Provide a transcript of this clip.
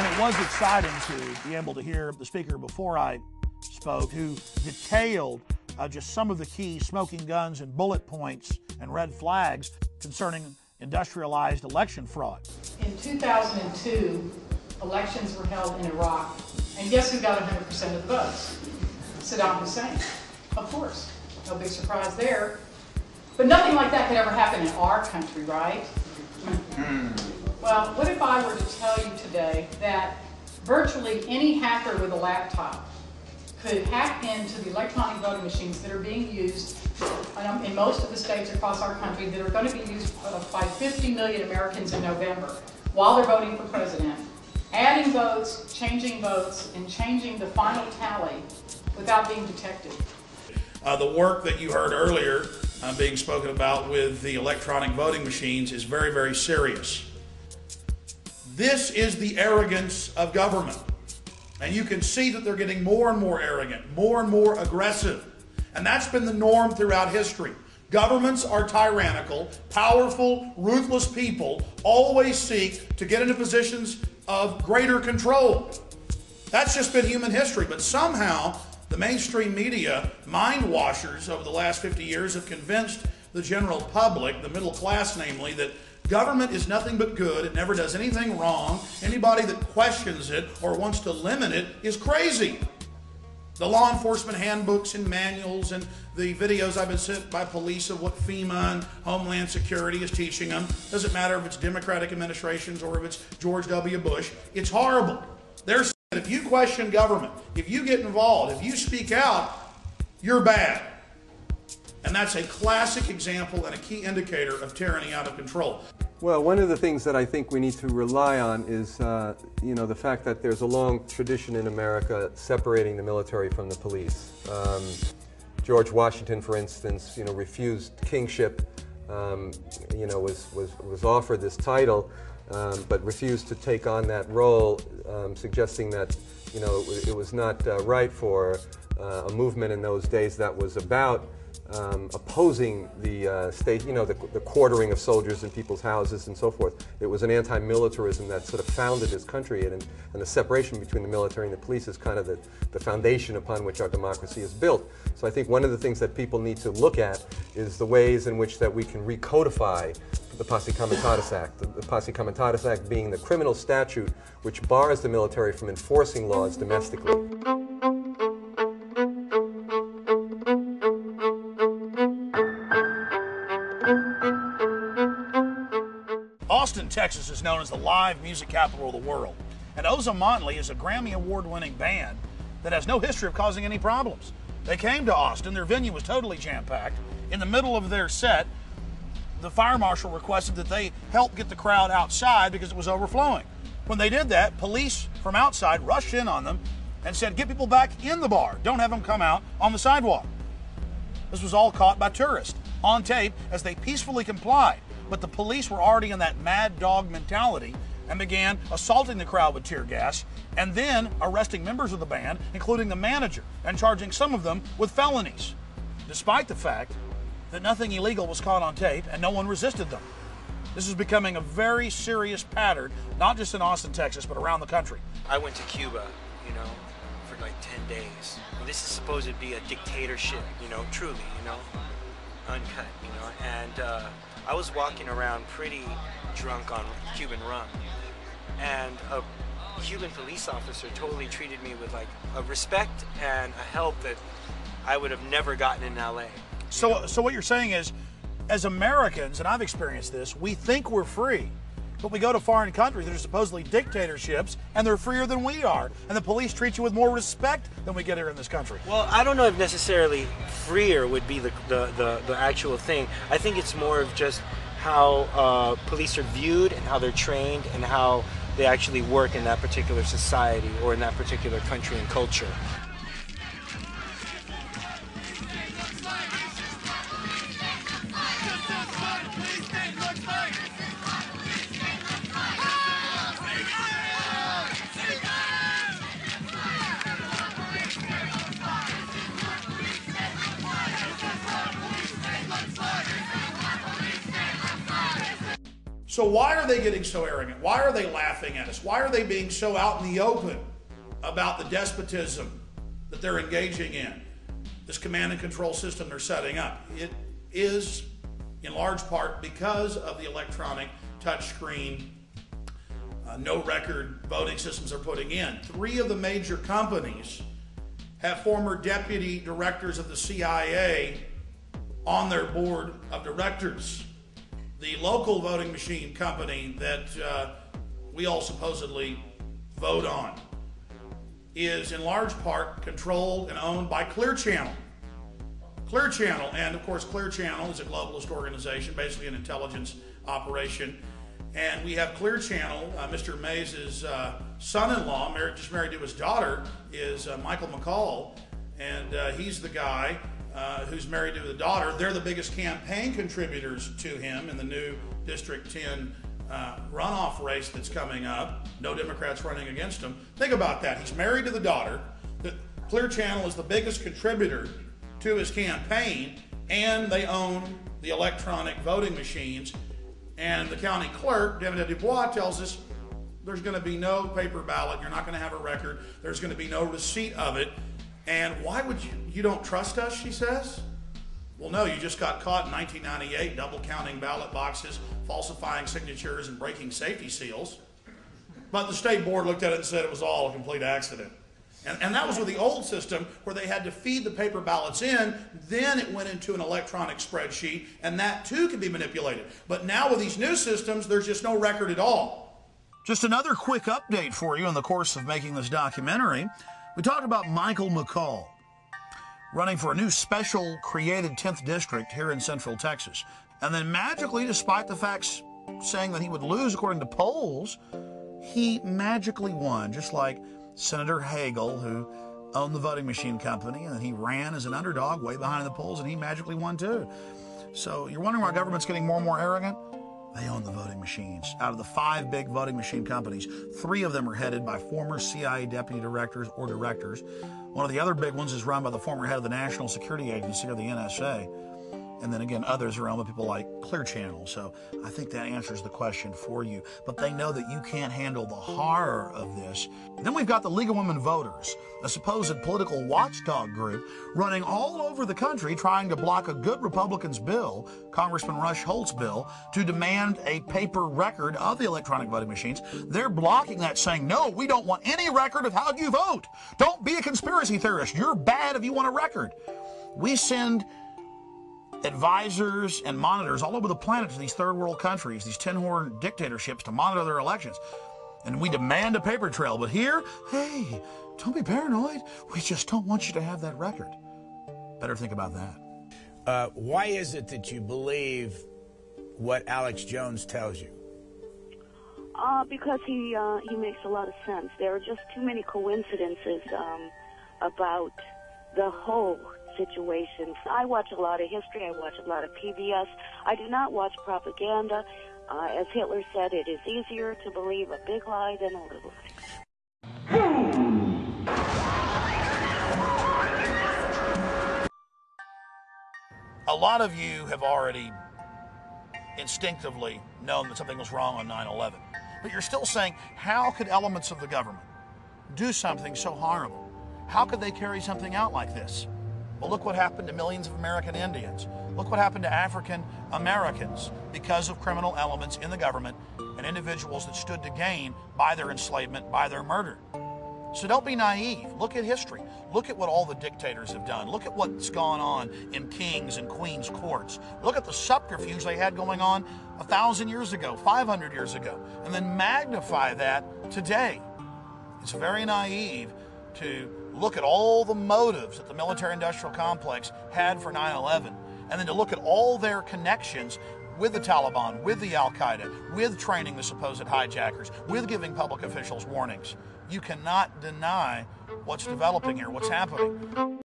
And it was exciting to be able to hear the speaker before I spoke, who detailed just some of the key smoking guns and bullet points and red flags concerning industrialized election fraud. In 2002, elections were held in Iraq, and guess who got 100% of the votes? Saddam Hussein, of course. No big surprise there. But nothing like that could ever happen in our country, right? Well, what if I were to tell you today that virtually any hacker with a laptop could hack into the electronic voting machines that are being used in most of the states across our country, that are going to be used by 50 million Americans in November while they're voting for president, adding votes, and changing the final tally without being detected. The work that you heard earlier being spoken about with the electronic voting machines is very, very serious. This is the arrogance of government. And you can see that they're getting more and more arrogant, more and more aggressive. And that's been the norm throughout history. Governments are tyrannical, powerful, ruthless people always seek to get into positions of greater control. That's just been human history. But somehow, the mainstream media, mind washers over the last 50 years, have convinced the general public, the middle class namely, that government is nothing but good. It never does anything wrong. Anybody that questions it or wants to limit it is crazy. The law enforcement handbooks and manuals and the videos I've been sent by police of what FEMA and Homeland Security is teaching them, doesn't matter if it's Democratic administrations or if it's George W. Bush, it's horrible. They're saying that if you question government, if you get involved, if you speak out, you're bad. And that's a classic example and a key indicator of tyranny out of control. Well, one of the things that I think we need to rely on is, the fact that there's a long tradition in America separating the military from the police. George Washington, for instance, refused kingship, was offered this title, but refused to take on that role, suggesting that, it was not right for a movement in those days that was about opposing the state, the quartering of soldiers in people's houses and so forth. It was an anti-militarism that sort of founded this country, and the separation between the military and the police is kind of the foundation upon which our democracy is built. So I think one of the things that people need to look at is the ways in which that we can recodify the Posse Comitatus Act. The Posse Comitatus Act being the criminal statute which bars the military from enforcing laws domestically. Austin, Texas is known as the live music capital of the world. And Ozomatli is a Grammy Award-winning band that has no history of causing any problems. They came to Austin, their venue was totally jam-packed. In the middle of their set, the fire marshal requested that they help get the crowd outside because it was overflowing. When they did that, police from outside rushed in on them and said, "Get people back in the bar. Don't have them come out on the sidewalk." This was all caught by tourists on tape as they peacefully complied. But the police were already in that mad dog mentality and began assaulting the crowd with tear gas and then arresting members of the band, including the manager, and charging some of them with felonies, despite the fact that nothing illegal was caught on tape and no one resisted them. This is becoming a very serious pattern, not just in Austin, Texas, but around the country. I went to Cuba, for like 10 days. And this is supposed to be a dictatorship, truly, uncut, and I was walking around pretty drunk on Cuban rum, and a Cuban police officer totally treated me with like a respect and a help that I would have never gotten in LA. So what you're saying is, as Americans, and I've experienced this, we think we're free, but we go to foreign countries that are supposedly dictatorships, and they're freer than we are, and the police treat you with more respect than we get here in this country. Well, I don't know if necessarily freer would be the actual thing. I think it's more of just how police are viewed and how they're trained and how they actually work in that particular society or in that particular country and culture. So why are they getting so arrogant? Why are they laughing at us? Why are they being so out in the open about the despotism that they're engaging in, this command and control system they're setting up? It is in large part because of the electronic touchscreen, no record voting systems they're putting in. 3 of the major companies have former deputy directors of the CIA on their board of directors. The local voting machine company that we all supposedly vote on is in large part controlled and owned by Clear Channel. Clear Channel, and of course Clear Channel is a globalist organization, basically an intelligence operation. And we have Clear Channel, Mr. Mays' son-in-law, just married to his daughter, is Michael McCall, and he's the guy who's married to the daughter. They're the biggest campaign contributors to him in the new District 10 runoff race that's coming up. No Democrats running against him. Think about that. He's married to the daughter. The Clear Channel is the biggest contributor to his campaign, and they own the electronic voting machines. And the county clerk, David Dubois, tells us there's going to be no paper ballot. You're not going to have a record. There's going to be no receipt of it. And why would you don't trust us, she says? Well, no, you just got caught in 1998 double counting ballot boxes, falsifying signatures, and breaking safety seals. But the state board looked at it and said it was all a complete accident. And that was with the old system where they had to feed the paper ballots in, then it went into an electronic spreadsheet, and that too can be manipulated. But now with these new systems, there's just no record at all. Just another quick update for you in the course of making this documentary. We talked about Michael McCall running for a new special created 10th district here in Central Texas. And then magically, despite the facts saying that he would lose according to polls, he magically won, just like Senator Hagel, who owned the voting machine company, and he ran as an underdog way behind the polls, and he magically won too. So you're wondering why government's getting more and more arrogant? They own the voting machines. Out of the 5 big voting machine companies, 3 of them are headed by former CIA deputy directors or directors. One of the other big ones is run by the former head of the National Security Agency, or the NSA. And then again, others are owned by people like Clear Channel. So I think that answers the question for you. But they know that you can't handle the horror of this. And then we've got the League of Women Voters, a supposed political watchdog group running all over the country trying to block a good Republican's bill, Congressman Rush Holt's bill, to demand a paper record of the electronic voting machines. They're blocking that, saying, no, we don't want any record of how you vote. Don't be a conspiracy theorist. You're bad if you want a record. We send advisors and monitors all over the planet to these third world countries, these tin-horn dictatorships, to monitor their elections. And we demand a paper trail. But here, hey, don't be paranoid. We just don't want you to have that record. Better think about that. Why is it that you believe what Alex Jones tells you? Because he makes a lot of sense. There are just too many coincidences about the whole situation. I watch a lot of history. I watch a lot of PBS. I do not watch propaganda. As Hitler said, it is easier to believe a big lie than a little lie. A lot of you have already instinctively known that something was wrong on 9/11. But you're still saying, how could elements of the government do something so horrible? How could they carry something out like this? Well, look what happened to millions of American Indians. Look what happened to African Americans because of criminal elements in the government and individuals that stood to gain by their enslavement, by their murder. So don't be naive. Look at history. Look at what all the dictators have done. Look at what's gone on in kings and queens' courts. Look at the subterfuge they had going on 1,000 years ago, 500 years ago, and then magnify that today. It's very naive to look at all the motives that the military-industrial complex had for 9/11, and then to look at all their connections with the Taliban, with the Al-Qaeda, with training the supposed hijackers, with giving public officials warnings. You cannot deny what's developing here, what's happening.